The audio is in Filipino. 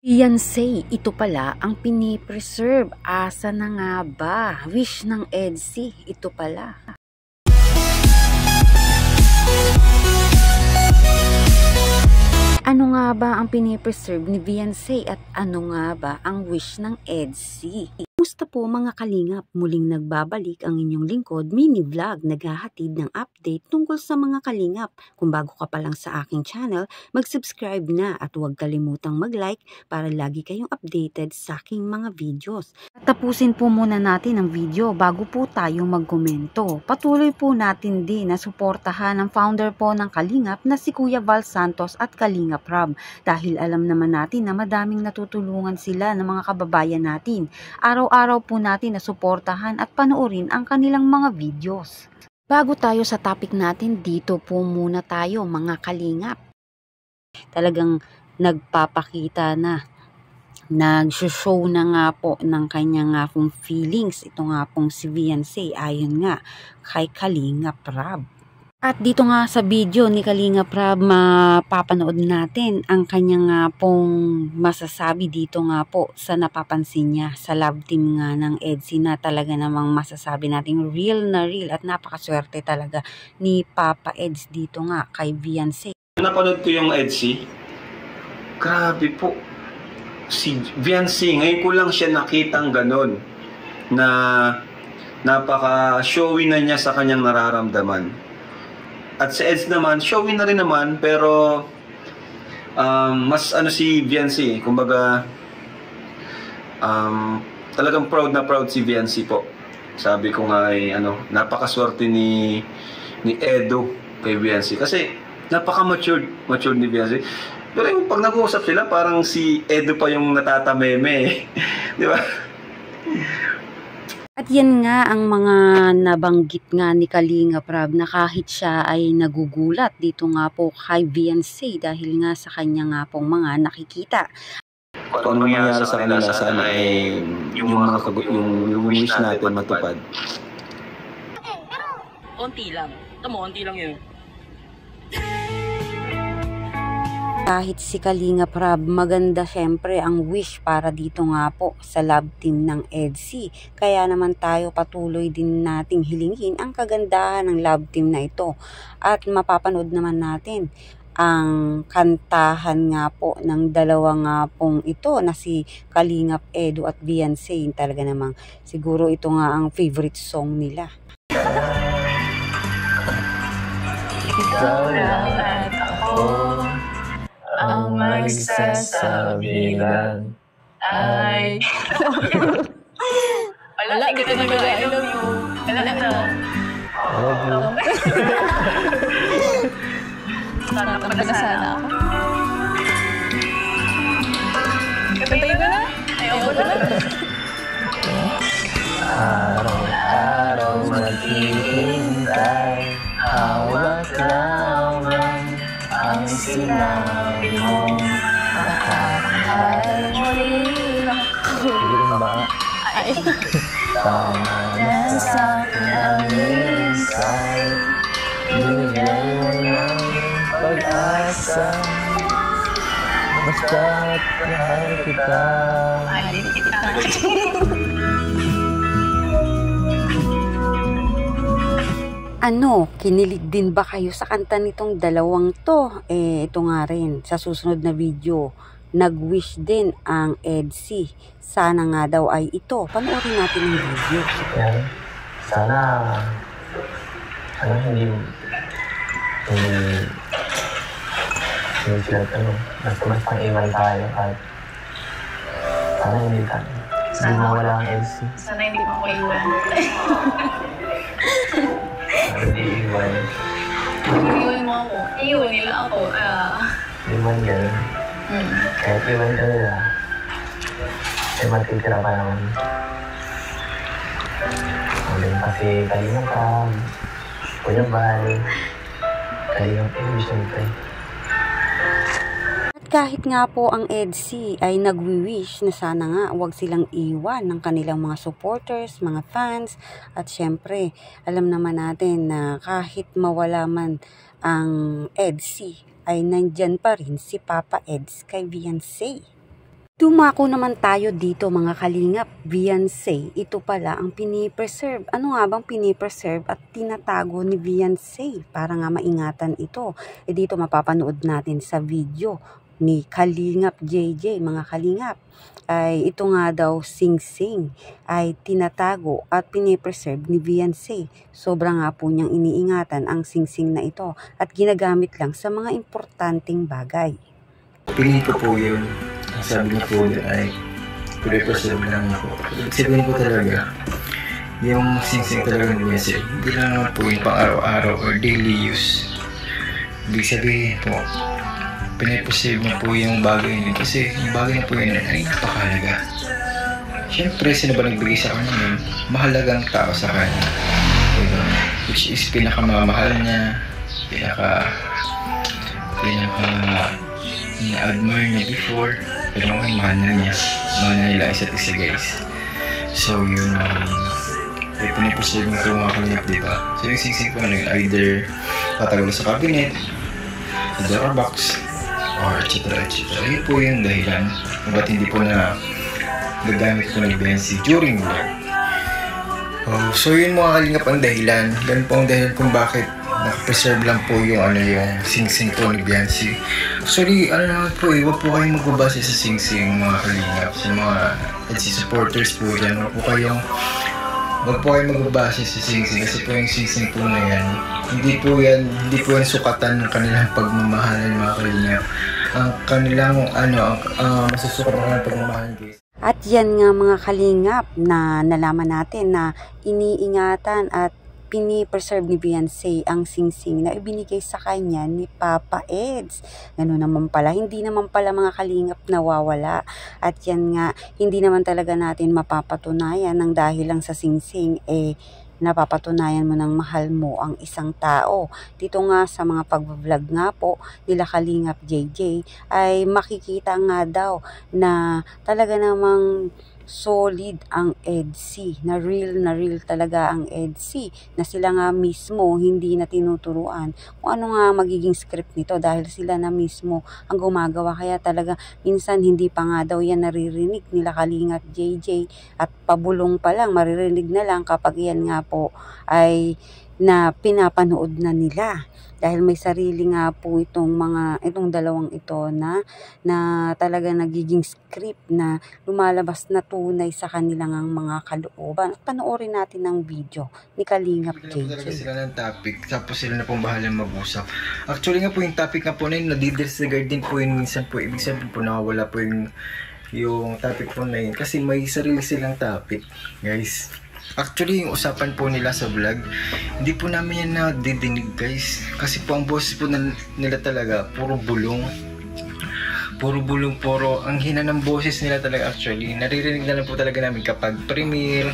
Fiancé, ito pala ang pinipreserve. Asa na nga ba? Wish ng EDSI, ito pala. Ano nga ba ang pinipreserve ni Fiancé at ano nga ba ang wish ng EDSI? Kumusta po mga kalingap? Muling nagbabalik ang inyong lingkod, mini vlog, naghahatid ng update tungkol sa mga kalingap. Kung bago ka pa lang sa aking channel, mag-subscribe na at huwag kalimutang mag-like para lagi kayong updated sa aking mga videos. Tapusin po muna natin ang video bago po tayo magkomento. Patuloy po natin din na suportahan ang founder po ng Kalingap na si Kuya Val Santos at Kalingap Rab, dahil alam naman natin na madaming natutulungan sila ng mga kababayan natin. Araw-araw po natin na suportahan at panoorin ang kanilang mga videos. Bago tayo sa topic natin, dito po muna tayo mga kalingap. Talagang nagpapakita na, nag-show na nga po ng kanya nga pong feelings. Ito nga pong si Fiancé ayon nga kay Kalingap Rab. At dito nga sa video ni Kalingap Rab, mapapanood natin ang kanya nga pong masasabi dito nga po sa napapansin niya sa love team nga ng EDSI, na talaga namang masasabi natin real na real at napakaswerte talaga ni Papa Eds dito nga kay Fiancé. Napanood ko yung EDSI, grabe po. Si Fiancé, ngayon ko lang siya nakitang ganon na napaka-showy na niya sa kanyang nararamdaman. At sa Eds naman, showy na rin naman, pero mas ano si Fiancé, kumbaga talagang proud na proud si Fiancé po. Sabi ko nga ay napakaswerte ni Edo kay Fiancé kasi napaka-matured ni Fiancé. Pero yung pag nag-uusap sila, parang si Edo pa yung natatameme. Di ba? At yan nga ang mga nabanggit nga ni Kalingap Rab, na kahit siya ay nagugulat dito nga po kay Fiancé dahil nga sa kanya nga pong mga nakikita. Kung ano mangyayari sa kanila, sana ay yung wish natin matupad. Onti lang. Tamo, onti lang yun. Kahit si Kalingap Rab, maganda syempre ang wish para dito nga po sa love team ng EDSI. Kaya naman tayo patuloy din nating hilingin ang kagandahan ng love team na ito. At mapapanood naman natin ang kantahan nga po ng dalawa nga pong ito na si Kalingap Edo at Fiancé. Talaga namang siguro ito nga ang favorite song nila. Ikaw lang at ako ang magsasabi lang ay wala, ganda na ganda, I love you. Wala na. I love you. Sana ako. Kapatay ko na? Ayaw ko na. Araw-araw maghihintay, hawak lamang ang sinabi mong makakahal muli ako. Tama na sa akin ang minsan, binigay mo ng pag-asa, basta't mahal kita. Mahalin kita. Ano, kinilig din ba kayo sa kanta nitong dalawang to? Ito nga rin, sa susunod na video, nag-wish din ang EDSI. Sana nga daw ay ito. Panoorin natin ang video. Yan. Sana hindi sila mas pang-iwan tayo at sana hindi mawala ang EDSI. Sana hindi mo ko iwan. Hindi iwan. Iwan mo ako. Iwan nila ako. Hindi man ganun. Kahit iwan ka nila, ay matitira pa naman. Hanggang kasi Kalingap Rab, Kuya Val, Kalingap Edo, siyempre. Kahit nga po ang EDSI ay nagwi-wish na sana nga wag silang iwan ng kanilang mga supporters, mga fans, at syempre alam naman natin na kahit mawala man ang EDSI ay nandyan pa rin si Papa Eds kay Fiancé. Dumako naman tayo dito mga kalingap, Beyonce. Ito pala ang pinipreserve. Ano nga bang pinipreserve at tinatago ni Beyonce para nga maingatan ito? Dito mapapanood natin sa video ni Kalingap JJ, mga kalingap. Ay ito nga daw sing-sing ay tinatago at pinipreserve ni Beyonce. Sobra nga po niyang iniingatan ang sing-sing na ito at ginagamit lang sa mga importanteng bagay. Piling ko po yun. Sabi niya po ay pre-preserve lang ako. Sabihin ko talaga, yung sing-sing talaga ni Beyonce, hindi lang naman po yung pang-araw-araw or daily use. Ibig sabihin po, pinipreserve niya po yung bagay niya kasi yung bagay niya po yun ay napakahalaga. Siyempre, sino ba nagbigay sa kanya yun? Mahalagang tao sa kanya. Which is pinakamamahal niya, na-admire niya before, pero ngayon mahal na niya. Mahal na nila isa't isa, guys. So yun, pinipreserve mo ito mga kalingap, diba? So yung sing-sing po na either tatagal sa cabinet, sa drawer box, or etc. Yun po yung dahilan kung ba't hindi po na gagamit po ng Beyonce during vlog. So yun mga kalingap ang dahilan. Yan po ang dahilan kung bakit nakapreserve lang po yung yung sing-sing po ni Beyonce. Actually, naman po huwag po kayong magbabase sa sing-sing mga kalingap, sa mga EDSI supporters po dyan. Huwag po kayong magbabase sa sing-sing kasi po yung sing-sing po na yan, hindi po yan sukatan ng kanilang pagmamahalan mga kalingap. Ang kanilang masusukat ng pagmamahalan, guys. At yan nga mga kalingap na nalaman natin na iniingatan at pinipreserve ni Beyonce ang sing-sing na ibinigay sa kanya ni Papa Eds. Ganun naman pala, hindi naman pala mga kalingap nawawala. At yan nga, hindi naman talaga natin mapapatunayan ng dahil lang sa sing-sing napapatunayan mo ng mahal mo ang isang tao. Dito nga sa mga pag-vlog nga po nila Kalingap JJ ay makikita nga daw na talaga namang solid ang EDSI, na real talaga ang EDSI, na sila nga mismo hindi na tinuturuan kung ano nga magiging script nito dahil sila na mismo ang gumagawa, kaya talaga minsan hindi pa nga daw yan naririnig nila Kalingap JJ at pabulong pa lang, maririnig na lang kapag yan nga po ay na pinapanood na nila. Dahil may sarili nga po itong dalawang ito na talaga nagiging script na lumalabas na tunay sa kanilang mga kalooban. Panoorin natin ang video ni Kalingap JJ. Talaga sila ng topic, tapos sila na pong bahala mag-usap. Actually nga po yung topic nga po na yun, nadidisregard din po yun minsan po. Ibig sabihin po nawawala po yung topic po na yun kasi may sarili silang topic, guys. Actually, yung usapan po nila sa vlog, hindi po namin yan nadidinig, guys. Kasi po ang boses po nila talaga, puro bulong. Ang hina ng boses nila talaga actually. Naririnig na lang po talaga namin kapag premiere,